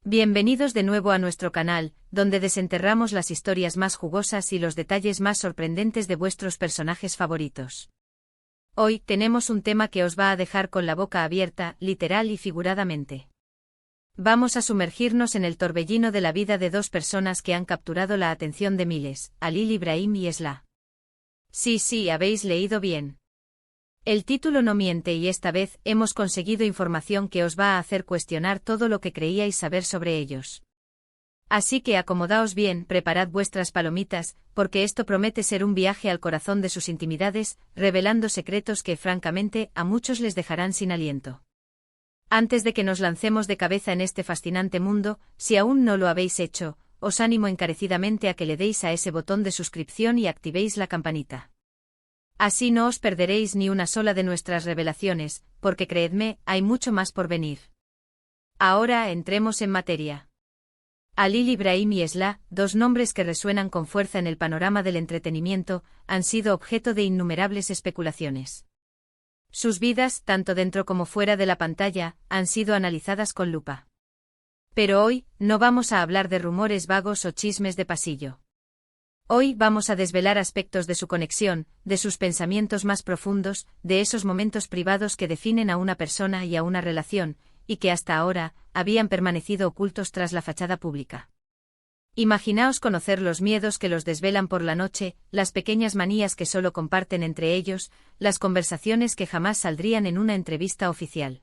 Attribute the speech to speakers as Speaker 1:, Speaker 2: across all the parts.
Speaker 1: Bienvenidos de nuevo a nuestro canal, donde desenterramos las historias más jugosas y los detalles más sorprendentes de vuestros personajes favoritos. Hoy tenemos un tema que os va a dejar con la boca abierta, literal y figuradamente. Vamos a sumergirnos en el torbellino de la vida de dos personas que han capturado la atención de miles, Halil Ibrahim y Esla. Sí, habéis leído bien. El título no miente y esta vez hemos conseguido información que os va a hacer cuestionar todo lo que creíais saber sobre ellos. Así que acomodaos bien, preparad vuestras palomitas, porque esto promete ser un viaje al corazón de sus intimidades, revelando secretos que, francamente, a muchos les dejarán sin aliento. Antes de que nos lancemos de cabeza en este fascinante mundo, si aún no lo habéis hecho, os animo encarecidamente a que le deis a ese botón de suscripción y activéis la campanita. Así no os perderéis ni una sola de nuestras revelaciones, porque creedme, hay mucho más por venir. Ahora entremos en materia. Halil Ibrahim y Esla, dos nombres que resuenan con fuerza en el panorama del entretenimiento, han sido objeto de innumerables especulaciones. Sus vidas, tanto dentro como fuera de la pantalla, han sido analizadas con lupa. Pero hoy, no vamos a hablar de rumores vagos o chismes de pasillo. Hoy vamos a desvelar aspectos de su conexión, de sus pensamientos más profundos, de esos momentos privados que definen a una persona y a una relación, y que hasta ahora habían permanecido ocultos tras la fachada pública. Imaginaos conocer los miedos que los desvelan por la noche, las pequeñas manías que solo comparten entre ellos, las conversaciones que jamás saldrían en una entrevista oficial.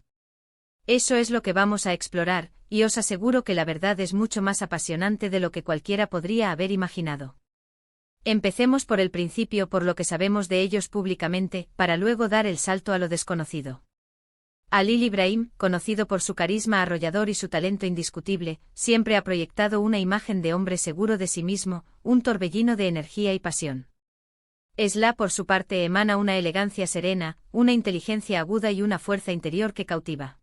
Speaker 1: Eso es lo que vamos a explorar, y os aseguro que la verdad es mucho más apasionante de lo que cualquiera podría haber imaginado. Empecemos por el principio, por lo que sabemos de ellos públicamente, para luego dar el salto a lo desconocido. Halil Ibrahim, conocido por su carisma arrollador y su talento indiscutible, siempre ha proyectado una imagen de hombre seguro de sí mismo, un torbellino de energía y pasión. Esla, por su parte, emana una elegancia serena, una inteligencia aguda y una fuerza interior que cautiva.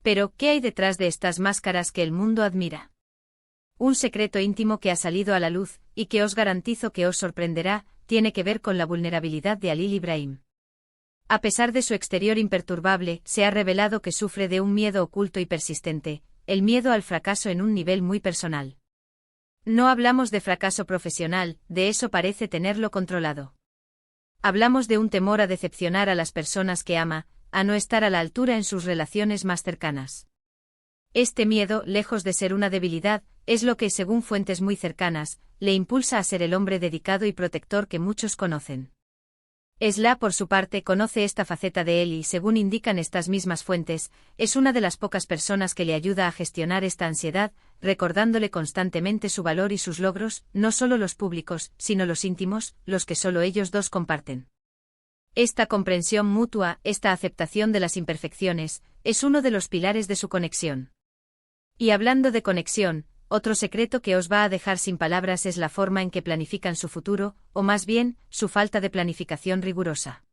Speaker 1: Pero, ¿qué hay detrás de estas máscaras que el mundo admira? Un secreto íntimo que ha salido a la luz, y que os garantizo que os sorprenderá, tiene que ver con la vulnerabilidad de Halil Ibrahim. A pesar de su exterior imperturbable, se ha revelado que sufre de un miedo oculto y persistente, el miedo al fracaso en un nivel muy personal. No hablamos de fracaso profesional, de eso parece tenerlo controlado. Hablamos de un temor a decepcionar a las personas que ama, a no estar a la altura en sus relaciones más cercanas. Este miedo, lejos de ser una debilidad, es lo que, según fuentes muy cercanas, le impulsa a ser el hombre dedicado y protector que muchos conocen. Esla, por su parte, conoce esta faceta de él y, según indican estas mismas fuentes, es una de las pocas personas que le ayuda a gestionar esta ansiedad, recordándole constantemente su valor y sus logros, no solo los públicos, sino los íntimos, los que solo ellos dos comparten. Esta comprensión mutua, esta aceptación de las imperfecciones, es uno de los pilares de su conexión. Y hablando de conexión, otro secreto que os va a dejar sin palabras es la forma en que planifican su futuro, o más bien, su falta de planificación rigurosa.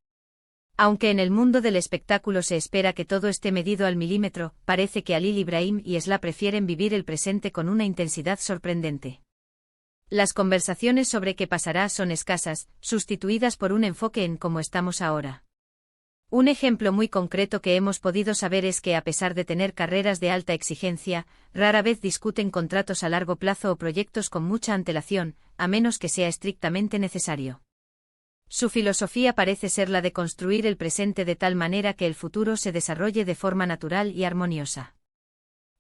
Speaker 1: Aunque en el mundo del espectáculo se espera que todo esté medido al milímetro, parece que Halil Ibrahim y Esla prefieren vivir el presente con una intensidad sorprendente. Las conversaciones sobre qué pasará son escasas, sustituidas por un enfoque en cómo estamos ahora. Un ejemplo muy concreto que hemos podido saber es que, a pesar de tener carreras de alta exigencia, rara vez discuten contratos a largo plazo o proyectos con mucha antelación, a menos que sea estrictamente necesario. Su filosofía parece ser la de construir el presente de tal manera que el futuro se desarrolle de forma natural y armoniosa.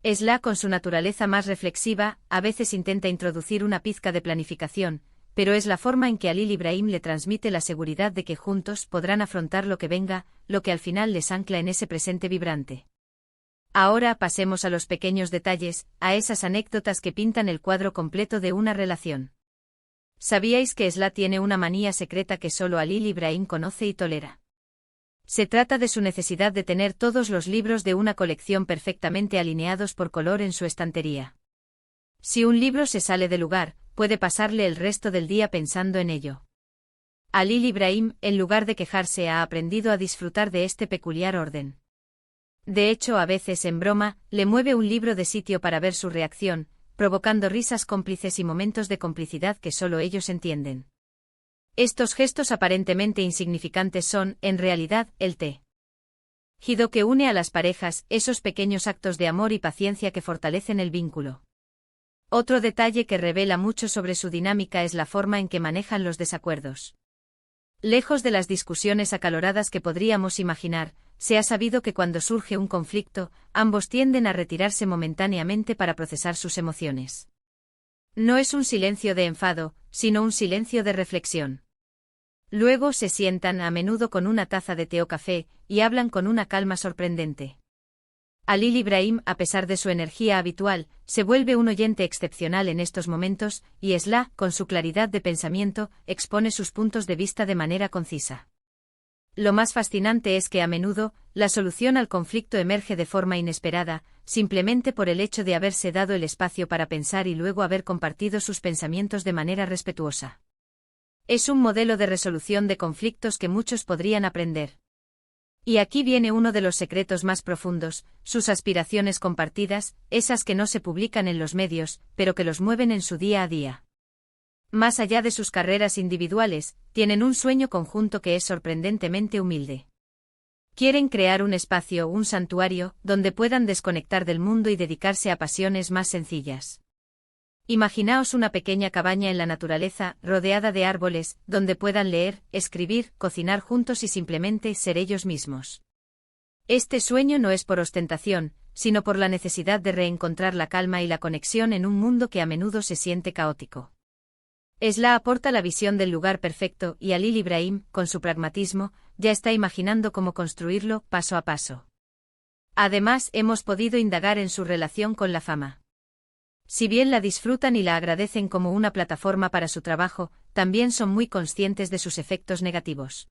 Speaker 1: Esla, con su naturaleza más reflexiva, a veces intenta introducir una pizca de planificación, pero es la forma en que Halil Ibrahim le transmite la seguridad de que juntos podrán afrontar lo que venga, lo que al final les ancla en ese presente vibrante. Ahora pasemos a los pequeños detalles, a esas anécdotas que pintan el cuadro completo de una relación. ¿Sabíais que Esla tiene una manía secreta que solo Halil Ibrahim conoce y tolera? Se trata de su necesidad de tener todos los libros de una colección perfectamente alineados por color en su estantería. Si un libro se sale de lugar, puede pasarle el resto del día pensando en ello. Halil Ibrahim, en lugar de quejarse, ha aprendido a disfrutar de este peculiar orden. De hecho, a veces en broma, le mueve un libro de sitio para ver su reacción, provocando risas cómplices y momentos de complicidad que solo ellos entienden. Estos gestos aparentemente insignificantes son, en realidad, el té. Gido que une a las parejas, esos pequeños actos de amor y paciencia que fortalecen el vínculo. Otro detalle que revela mucho sobre su dinámica es la forma en que manejan los desacuerdos. Lejos de las discusiones acaloradas que podríamos imaginar, se ha sabido que cuando surge un conflicto, ambos tienden a retirarse momentáneamente para procesar sus emociones. No es un silencio de enfado, sino un silencio de reflexión. Luego se sientan a menudo con una taza de té o café, y hablan con una calma sorprendente. Halil Ibrahim, a pesar de su energía habitual, se vuelve un oyente excepcional en estos momentos, y Esla, con su claridad de pensamiento, expone sus puntos de vista de manera concisa. Lo más fascinante es que a menudo, la solución al conflicto emerge de forma inesperada, simplemente por el hecho de haberse dado el espacio para pensar y luego haber compartido sus pensamientos de manera respetuosa. Es un modelo de resolución de conflictos que muchos podrían aprender. Y aquí viene uno de los secretos más profundos, sus aspiraciones compartidas, esas que no se publican en los medios, pero que los mueven en su día a día. Más allá de sus carreras individuales, tienen un sueño conjunto que es sorprendentemente humilde. Quieren crear un espacio, un santuario, donde puedan desconectar del mundo y dedicarse a pasiones más sencillas. Imaginaos una pequeña cabaña en la naturaleza, rodeada de árboles, donde puedan leer, escribir, cocinar juntos y simplemente ser ellos mismos. Este sueño no es por ostentación, sino por la necesidad de reencontrar la calma y la conexión en un mundo que a menudo se siente caótico. Esla aporta la visión del lugar perfecto y Halil Ibrahim, con su pragmatismo, ya está imaginando cómo construirlo, paso a paso. Además, hemos podido indagar en su relación con la fama. Si bien la disfrutan y la agradecen como una plataforma para su trabajo, también son muy conscientes de sus efectos negativos.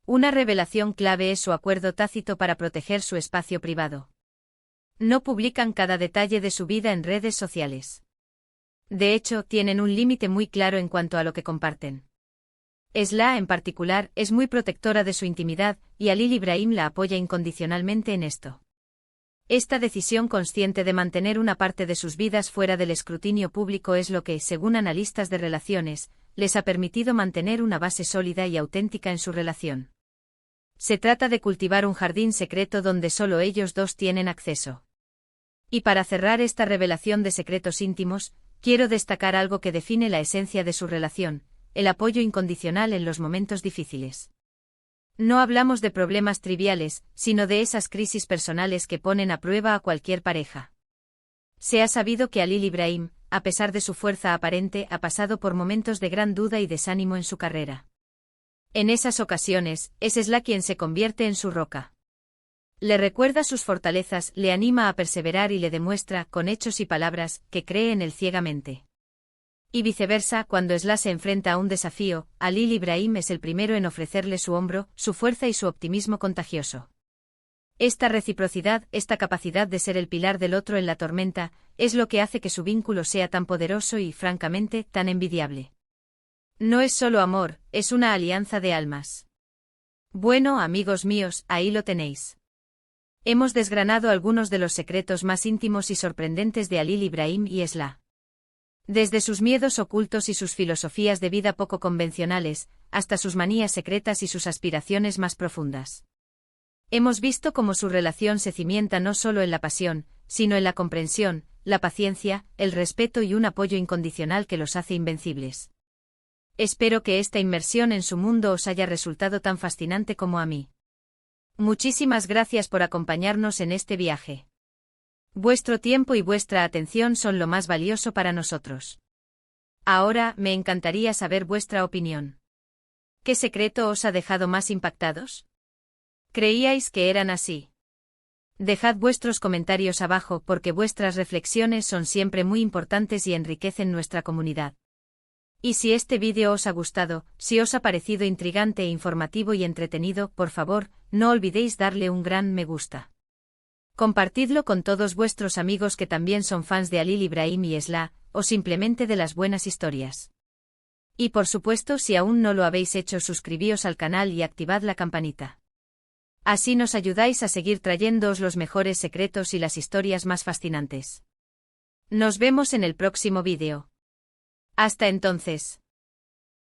Speaker 1: Una revelación clave es su acuerdo tácito para proteger su espacio privado. No publican cada detalle de su vida en redes sociales. De hecho, tienen un límite muy claro en cuanto a lo que comparten. Esla, en particular, es muy protectora de su intimidad, y Halil Ibrahim la apoya incondicionalmente en esto. Esta decisión consciente de mantener una parte de sus vidas fuera del escrutinio público es lo que, según analistas de relaciones, les ha permitido mantener una base sólida y auténtica en su relación. Se trata de cultivar un jardín secreto donde solo ellos dos tienen acceso. Y para cerrar esta revelación de secretos íntimos, quiero destacar algo que define la esencia de su relación: el apoyo incondicional en los momentos difíciles. No hablamos de problemas triviales, sino de esas crisis personales que ponen a prueba a cualquier pareja. Se ha sabido que Halil Ibrahim, a pesar de su fuerza aparente, ha pasado por momentos de gran duda y desánimo en su carrera. En esas ocasiones, es Esla quien se convierte en su roca. Le recuerda sus fortalezas, le anima a perseverar y le demuestra, con hechos y palabras, que cree en él ciegamente. Y viceversa, cuando Esla se enfrenta a un desafío, Halil Ibrahim es el primero en ofrecerle su hombro, su fuerza y su optimismo contagioso. Esta reciprocidad, esta capacidad de ser el pilar del otro en la tormenta, es lo que hace que su vínculo sea tan poderoso y, francamente, tan envidiable. No es solo amor, es una alianza de almas. Bueno, amigos míos, ahí lo tenéis. Hemos desgranado algunos de los secretos más íntimos y sorprendentes de Halil Ibrahim y Esla. Desde sus miedos ocultos y sus filosofías de vida poco convencionales, hasta sus manías secretas y sus aspiraciones más profundas. Hemos visto cómo su relación se cimienta no solo en la pasión, sino en la comprensión, la paciencia, el respeto y un apoyo incondicional que los hace invencibles. Espero que esta inmersión en su mundo os haya resultado tan fascinante como a mí. Muchísimas gracias por acompañarnos en este viaje. Vuestro tiempo y vuestra atención son lo más valioso para nosotros. Ahora, me encantaría saber vuestra opinión. ¿Qué secreto os ha dejado más impactados? ¿Creíais que eran así? Dejad vuestros comentarios abajo porque vuestras reflexiones son siempre muy importantes y enriquecen nuestra comunidad. Y si este vídeo os ha gustado, si os ha parecido intrigante e informativo y entretenido, por favor, no olvidéis darle un gran me gusta. Compartidlo con todos vuestros amigos que también son fans de Halil Ibrahim y Esla, o simplemente de las buenas historias. Y por supuesto, si aún no lo habéis hecho, suscribíos al canal y activad la campanita. Así nos ayudáis a seguir trayéndoos los mejores secretos y las historias más fascinantes. Nos vemos en el próximo vídeo. Hasta entonces.